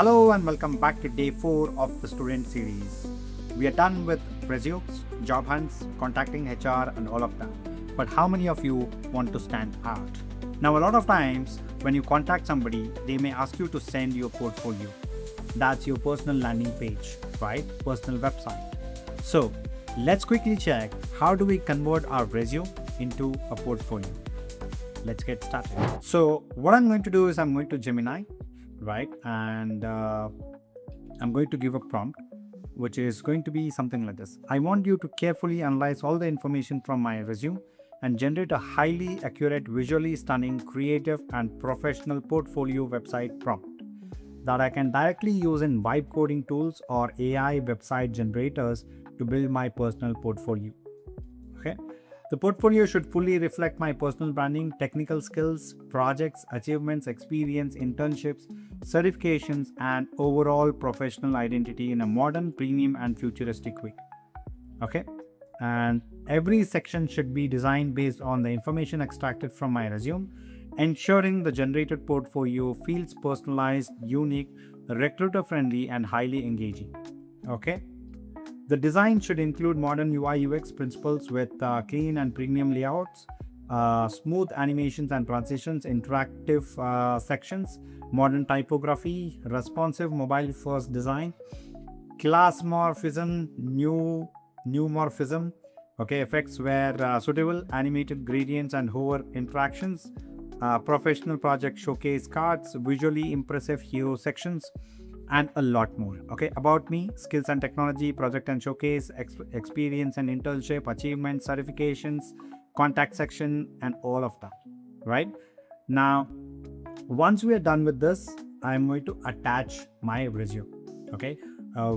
Hello and welcome back to day 4 of the student series. We are done with resumes, job hunts, contacting HR and all of that. But how many of you want to stand out? Now, a lot of times when you contact somebody, they may ask you to send your portfolio. That's your personal landing page, right? Personal website. So let's quickly check how do we convert our resume into a portfolio. Let's get started. So what I'm going to do is I'm going to Gemini, right? And I'm going to give a prompt, which is going to be something like this. I want you to carefully analyze all the information from my resume and generate a highly accurate, visually stunning, creative, and professional portfolio website prompt that I can directly use in vibe coding tools or AI website generators to build my personal portfolio. Okay. The portfolio should fully reflect my personal branding, technical skills, projects, achievements, experience, internships, certifications, and overall professional identity in a modern, premium, and futuristic way. Okay. And every section should be designed based on the information extracted from my resume, ensuring the generated portfolio feels personalized, unique, recruiter friendly, and highly engaging. Okay. The design should include modern UI UX principles with clean and premium layouts, smooth animations and transitions, interactive sections, modern typography, responsive mobile first design, class morphism, new morphism, okay, effects where suitable, animated gradients and hover interactions, professional project showcase cards, visually impressive hero sections, and a lot more. Okay, about me, skills and technology, project and showcase, experience and internship, achievements, certifications, contact section, and all of that. Right now, once we are done with this, I'm going to attach my resume. Okay,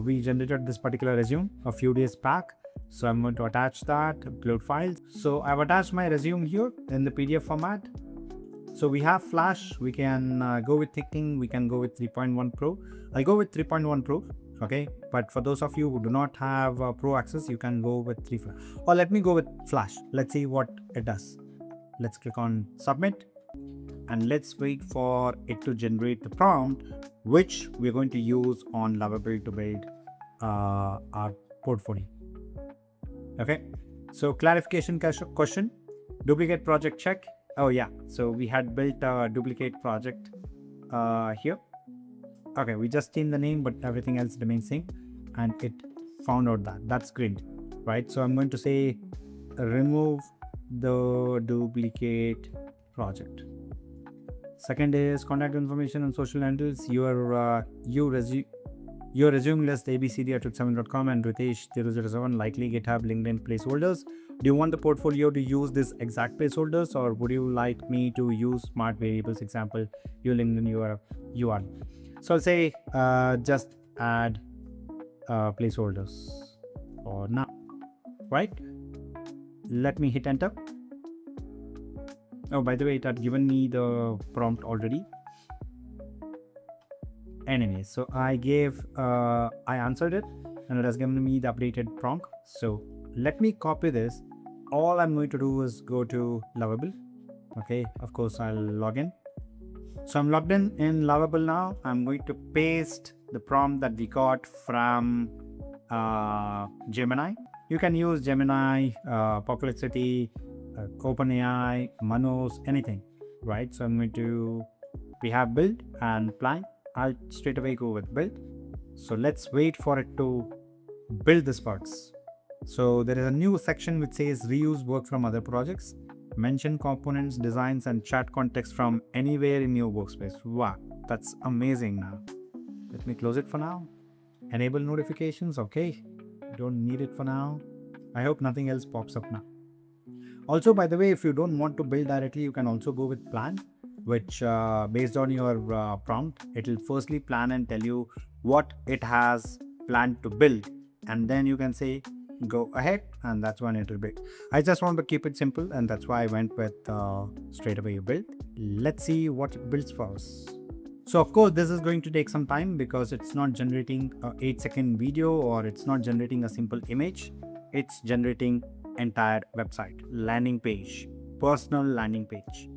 we generated this particular resume a few days back, so I'm going to attach that, upload files. So I've attached my resume here in the PDF format. So we have Flash, we can go with Thinking, we can go with 3.1 Pro. I'll go with 3.1 Pro, okay? But for those of you who do not have Pro access, you can go with 3. Or let me go with Flash. Let's see what it does. Let's click on Submit and let's wait for it to generate the prompt, which we're going to use on Lovable to build our portfolio. Okay, so clarification question, duplicate project check. Oh yeah, so we had built a duplicate project here. Okay, we just changed the name, but everything else remains same, and it found out that. That's great, right? So I'm going to say remove the duplicate project. Second is contact information and social handles. Your resume list abcd@7.com and Ritesh007, likely GitHub, LinkedIn placeholders. Do you want the portfolio to use this exact placeholders, or would you like me to use smart variables? Example, your LinkedIn URL. So I'll say just add placeholders for now, right? Let me hit enter. Oh, by the way, it had given me the prompt already. Anyways, so I answered it and it has given me the updated prompt. So let me copy this. All I'm going to do is go to Lovable. Okay, of course I'll log in. So I'm logged in Lovable now. I'm going to paste the prompt that we got from Gemini. You can use Gemini, Perplexity, OpenAI, Manos, anything, right? So I'm going to, we have build and plan. I'll straight away go with build. So let's wait for it to build this parts. So there is a new section which says reuse work from other projects, mention components, designs, and chat context from anywhere in your workspace. Wow, that's amazing. Now let me close it for now. Enable notifications. Okay, don't need it for now. I hope nothing else pops up now. Also, by the way, if you don't want to build directly, you can also go with plan, which based on your prompt, it will firstly plan and tell you what it has planned to build, and then you can say go ahead, and that's when it will build. I just want to keep it simple, and that's why I went with straight away build. Let's see what it builds for us. So of course this is going to take some time because it's not generating a 8-second video, or it's not generating a simple image. It's generating entire website, landing page, personal landing page.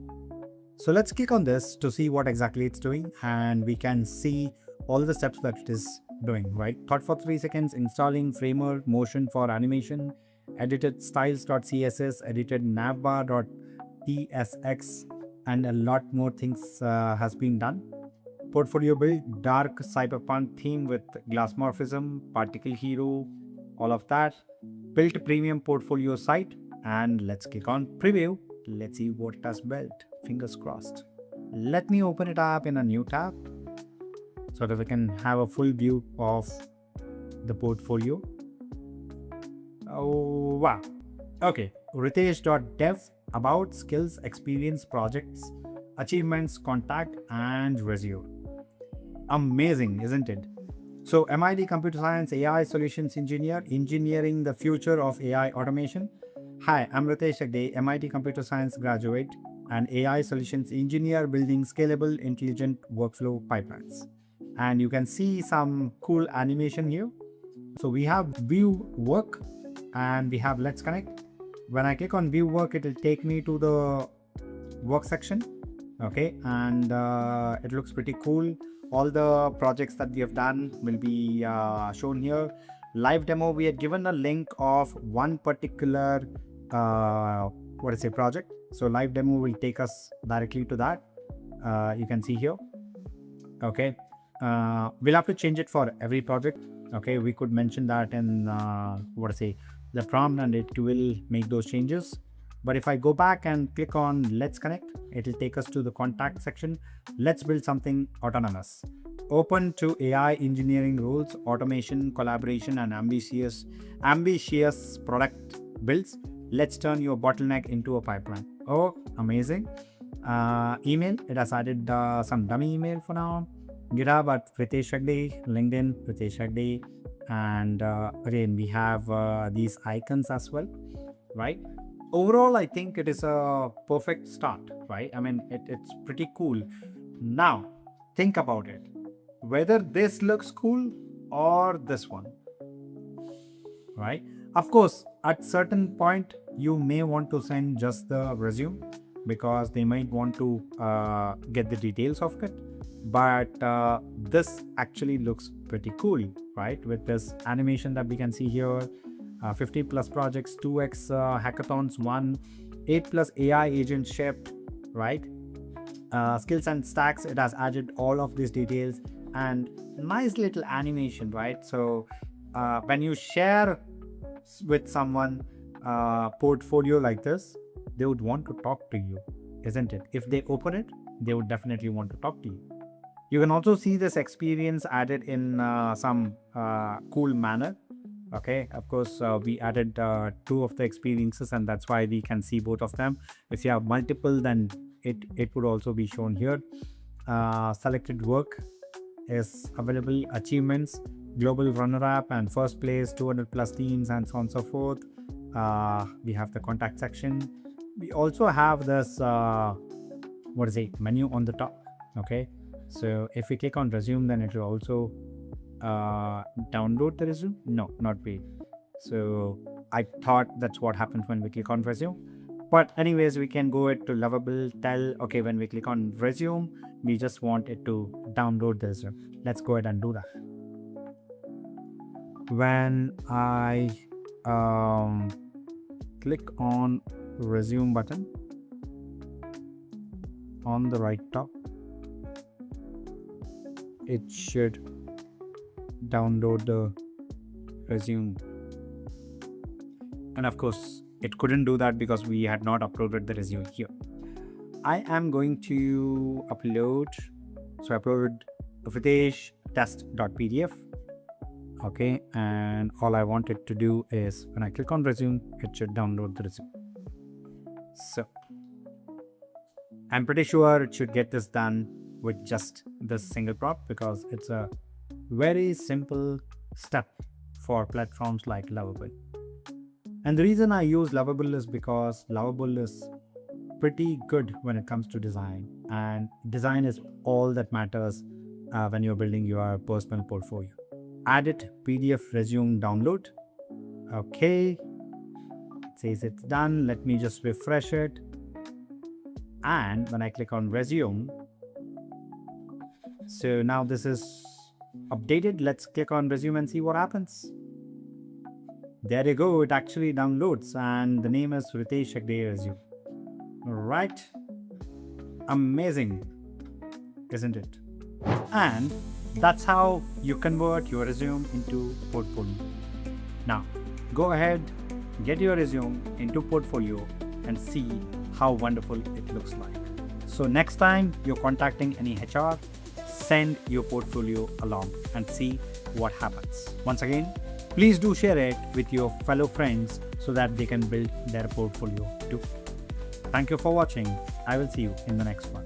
So let's click on this to see what exactly it's doing, and we can see all the steps that it is doing, right? Thought for 3 seconds, installing framework, motion for animation, edited styles.css, edited navbar.tsx, and a lot more things has been done. Portfolio build, dark cyberpunk theme with glassmorphism, particle hero, all of that. Built premium portfolio site, and let's click on preview. Let's see what it has built. Fingers crossed. Let me open it up in a new tab so that we can have a full view of the portfolio. Oh, wow. Okay. Ritesh.dev, about, skills, experience, projects, achievements, contact, and resume. Amazing, isn't it? So, MIT Computer Science AI Solutions Engineer, engineering the future of AI automation. Hi, I'm Ritesh Agde, MIT Computer Science graduate and AI Solutions Engineer, building scalable, intelligent workflow pipelines. And you can see some cool animation here. So we have view work and we have let's connect. When I click on view work, it will take me to the work section. Okay, and it looks pretty cool. All the projects that we have done will be shown here. Live demo, we are given a link of one particular project. So live demo will take us directly to that. You can see here. Okay, we'll have to change it for every project. Okay, we could mention that in the prompt, and it will make those changes. But if I go back and click on let's connect, it will take us to the contact section. Let's build something autonomous. Open to AI engineering roles, automation, collaboration, and ambitious product builds. Let's turn your bottleneck into a pipeline. Oh, amazing. Email, it has added some dummy email for now. GitHub at Ritesh Agde, LinkedIn Ritesh Agde, and again we have these icons as well, right? Overall, I think it is a perfect start, right? I mean, it's pretty cool. Now, think about it. Whether this looks cool or this one, right? Of course, at certain point, you may want to send just the resume because they might want to get the details of it. But this actually looks pretty cool, right? With this animation that we can see here, 50 plus projects, 2x hackathons, 8 plus AI agents shipped, right? Skills and stacks, it has added all of these details and nice little animation, right? So when you share with someone portfolio like this, they would want to talk to you, isn't it? If they open it, they would definitely want to talk to you. You can also see this experience added in some cool manner. Okay, of course, we added 2 of the experiences, and that's why we can see both of them. If you have multiple, then it would also be shown here. Selected work is available, achievements, global runner-up and first place, 200 plus teams, and so on and so forth. We have the contact section. We also have this menu on the top. Okay, so if we click on resume, then it will also download the resume. No, not really. So I thought that's what happens when we click on resume. But anyways, we can go it to Lovable. Okay, when we click on resume, we just want it to download the resume. Let's go ahead and do that. When I click on resume button on the right top, it should download the resume. And of course, it couldn't do that because we had not uploaded the resume here. I am going to upload. So I uploaded Ritesh test.pdf. Okay, and all I wanted to do is when I click on resume, it should download the resume. So I'm pretty sure it should get this done with just this single prompt because it's a very simple step for platforms like Lovable. And the reason I use Lovable is because Lovable is pretty good when it comes to design, and design is all that matters when you're building your personal portfolio. Add it, PDF resume download. Okay, it says it's done. Let me just refresh it. And when I click on resume, so now this is updated. Let's click on resume and see what happens. There you go, it actually downloads and the name is Ritesh Shagde resume. Right? Amazing, isn't it? And that's how you convert your resume into portfolio. Now, go ahead, get your resume into portfolio and see how wonderful it looks like. So next time you're contacting any HR, send your portfolio along and see what happens. Once again, please do share it with your fellow friends so that they can build their portfolio too. Thank you for watching. I will see you in the next one.